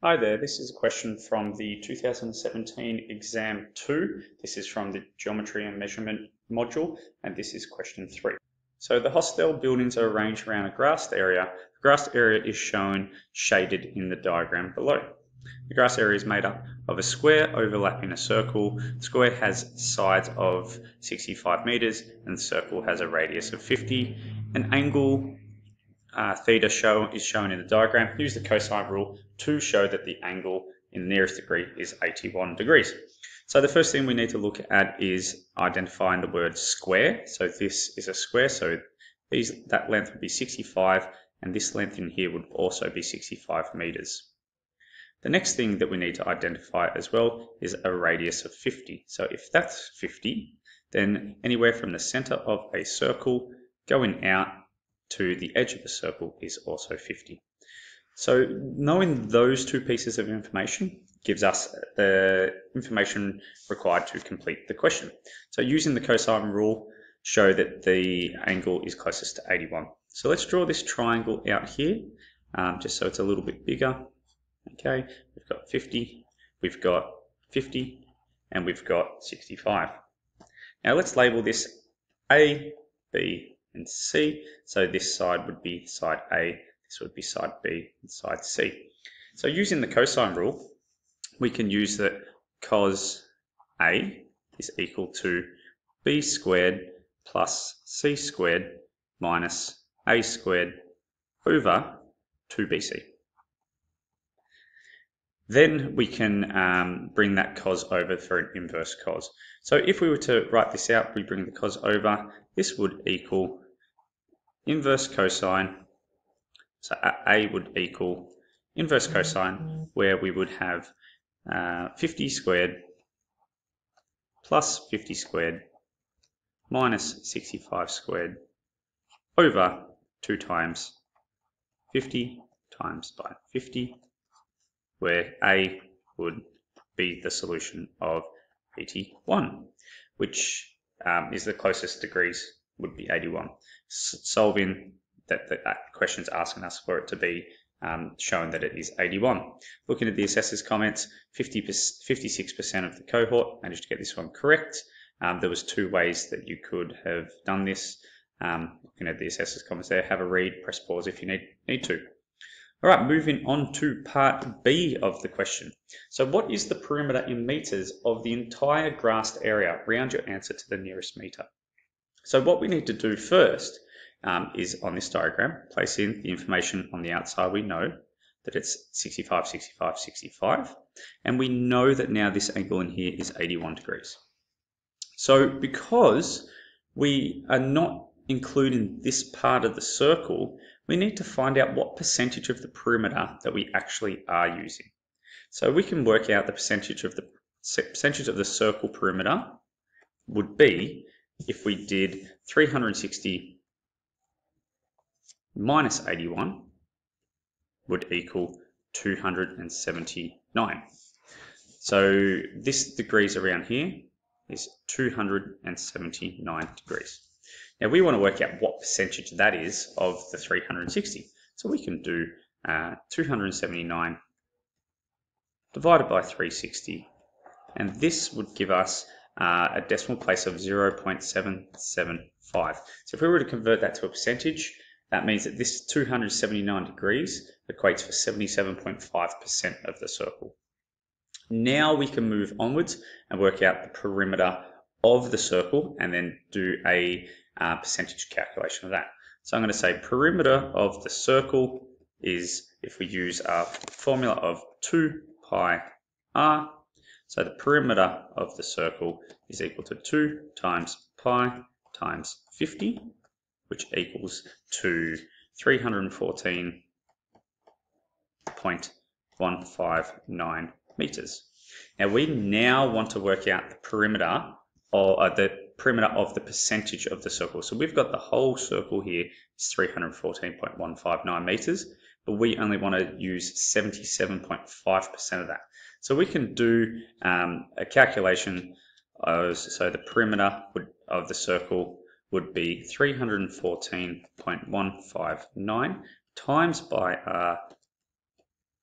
Hi there, this is a question from the 2017 exam 2. This is from the geometry and measurement module, and this is question 3. So the hostel buildings are arranged around a grassed area. The grassed area is shown shaded in the diagram below. The grass area is made up of a square overlapping a circle. The square has sides of 65 meters and the circle has a radius of 50. An angle theta is shown in the diagram. Use the cosine rule to show that the angle in the nearest degree is 81 degrees. So the first thing we need to look at is identifying the word square. So this is a square, so that length would be 65, and this length in here would also be 65 meters. The next thing that we need to identify as well is a radius of 50. So if that's 50, then anywhere from the center of a circle going out to the edge of the circle is also 50. So knowing those two pieces of information gives us the information required to complete the question. So using the cosine rule, show that the angle is closest to 81. So let's draw this triangle out here, just so it's a little bit bigger. Okay, we've got 50, we've got 50, and we've got 65. Now let's label this A, B, and C. So this side would be side A, this would be side B, and side C. So using the cosine rule, we can use that cos A is equal to B squared plus C squared minus A squared over 2BC. Then we can bring that cos over for an inverse cos. So if we were to write this out, we bring the cos over, this would equal inverse cosine. So A would equal inverse cosine, where we would have 50 squared plus 50 squared minus 65 squared over 2 times 50 times by 50, where A would be the solution of 81, which is the closest degrees would be 81. Solving that question's asking us for it to be shown that it is 81. Looking at the assessor's comments, 56% of the cohort managed to get this one correct. There was 2 ways that you could have done this. Looking at the assessor's comments there, have a read, press pause if you need to. All right, moving on to part B of the question. So what is the perimeter in meters of the entire grassed area? Round your answer to the nearest meter. So what we need to do first is on this diagram, place in the information on the outside. We know that it's 65, 65, 65, and we know that now this angle in here is 81 degrees. So because we are not including this part of the circle, we need to find out what percentage of the perimeter that we actually are using. So we can work out the percentage of the circle perimeter would be if we did 360 minus 81 would equal 279. So this degrees around here is 279 degrees. Now we want to work out what percentage that is of the 360. So we can do 279 divided by 360, and this would give us a decimal place of 0.775. So if we were to convert that to a percentage, that means that this 279 degrees equates for 77.5% of the circle. Now we can move onwards and work out the perimeter of the circle and then do a percentage calculation of that. So I'm going to say perimeter of the circle is, if we use our formula of 2 pi r, so the perimeter of the circle is equal to 2 times pi times 50, which equals to 314.159 meters. Now we want to work out the perimeter of the percentage of the circle. So we've got the whole circle here is 314.159 meters, but we only want to use 77.5% of that. So we can do a calculation so the perimeter of the circle would be 314.159 times by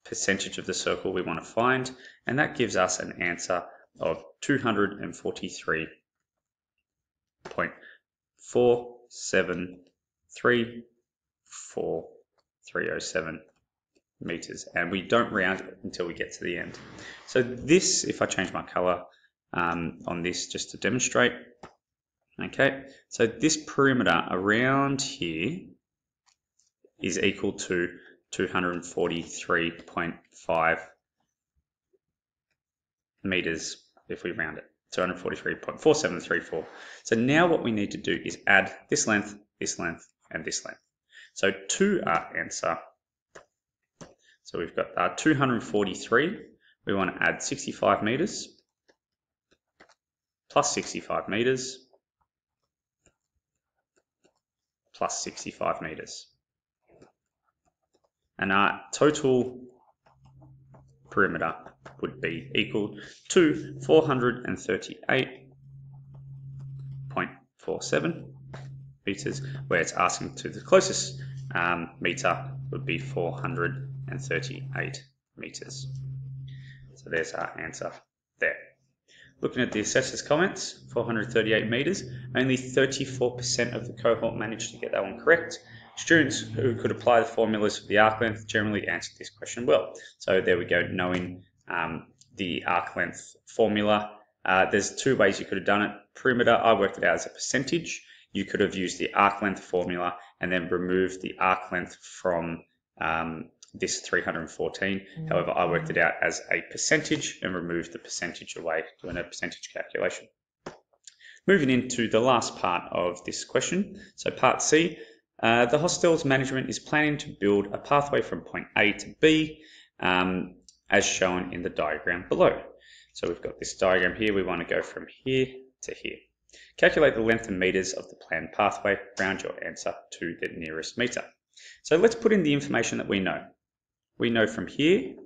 percentage of the circle we want to find, and that gives us an answer of 243.4734,307 meters, and we don't round it until we get to the end. So this, if I change my color on this just to demonstrate, okay, so this perimeter around here is equal to 243.5 meters if we round it, 243.4734. So now what we need to do is add this length, and this length. So to our answer, so we've got 243, we want to add 65 meters, plus 65 meters, plus 65 meters. And our total perimeter would be equal to 438.47 meters, where it's asking to the closest meter would be 438 meters. So there's our answer there. Looking at the assessor's comments, 438 meters, only 34% of the cohort managed to get that one correct. Students who could apply the formulas for the arc length generally answered this question well. So there we go, knowing the arc length formula. There's two ways you could have done it. Perimeter, I worked it out as a percentage. You could have used the arc length formula and then removed the arc length from this 314. However, I worked it out as a percentage and removed the percentage away, doing a percentage calculation. Moving into the last part of this question, so part C, the hostel's management is planning to build a pathway from point A to B, as shown in the diagram below. So we've got this diagram here, we want to go from here to here. Calculate the length in meters of the planned pathway, round your answer to the nearest meter. So let's put in the information that we know. We know from here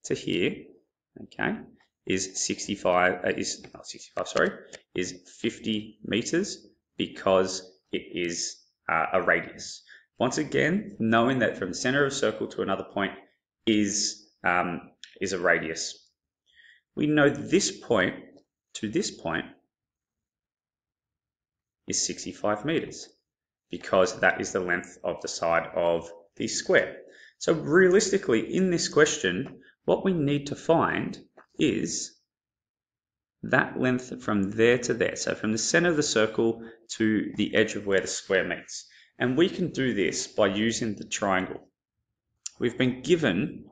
to here, okay, is 50 meters because it is a radius. Once again, knowing that from the center of a circle to another point is a radius. We know this point to this point is 65 meters because that is the length of the side of the square. So realistically, in this question, what we need to find is that length from there to there. So from the center of the circle to the edge of where the square meets. And we can do this by using the triangle. We've been given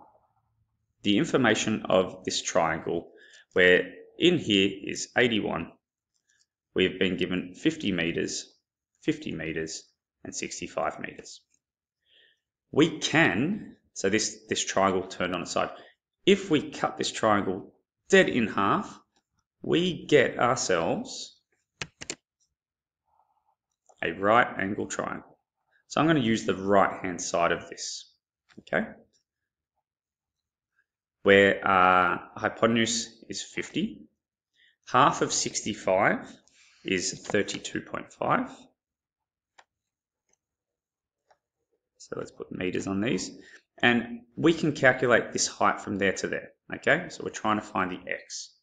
the information of this triangle where in here is 81. We've been given 50 meters, and 65 meters. We can, so this triangle turned on its side, if we cut this triangle dead in half, we get ourselves a right angle triangle. So I'm going to use the right hand side of this, okay? Where our hypotenuse is 50, half of 65 is 32.5. So let's put meters on these. And we can calculate this height from there to there, okay? So we're trying to find the x.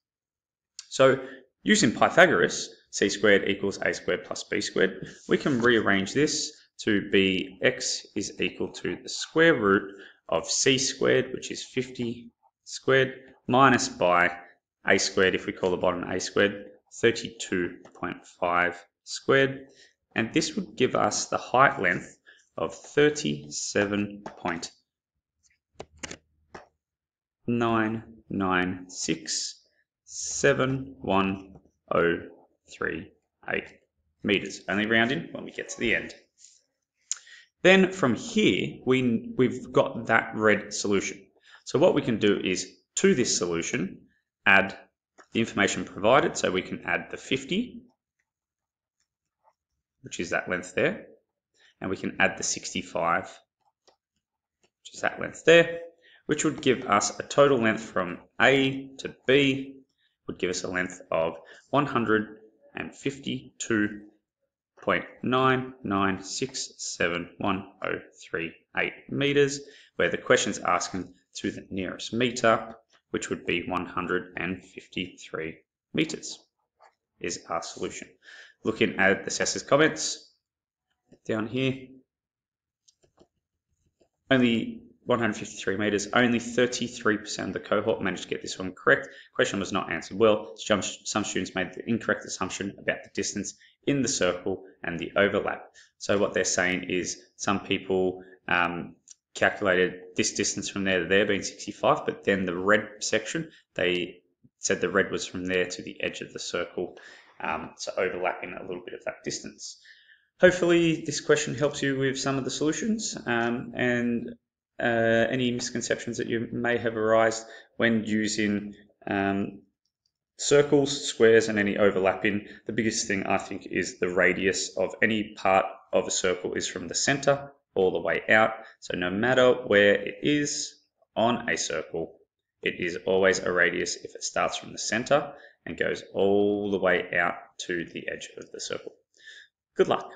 So using Pythagoras, c squared equals a squared plus b squared, we can rearrange this to be x is equal to the square root of c squared, which is 50 squared, minus by a squared, if we call the bottom a squared, 32.5 squared. And this would give us the height length of 37.9967103.8 meters. Only rounding when we get to the end. Then from here, we've got that red solution. So what we can do is to this solution, add the information provided. So we can add the 50, which is that length there. And we can add the 65, which is that length there, which would give us a total length from A to B, would give us a length of 152.9967103.8 meters, where the question's asking to the nearest meter, which would be 153 meters, is our solution. Looking at the assessor's comments down here, only 153 meters, only 33% of the cohort managed to get this one correct. Question was not answered well. Some students made the incorrect assumption about the distance in the circle and the overlap. So what they're saying is some people calculated this distance from there to there being 65, but then the red section, they said the red was from there to the edge of the circle, so overlapping a little bit of that distance. Hopefully this question helps you with some of the solutions and any misconceptions that you may have arisen when using circles, squares, and any overlapping. The biggest thing I think is the radius of any part of a circle is from the center all the way out. So no matter where it is on a circle, it is always a radius if it starts from the center and goes all the way out to the edge of the circle. Good luck.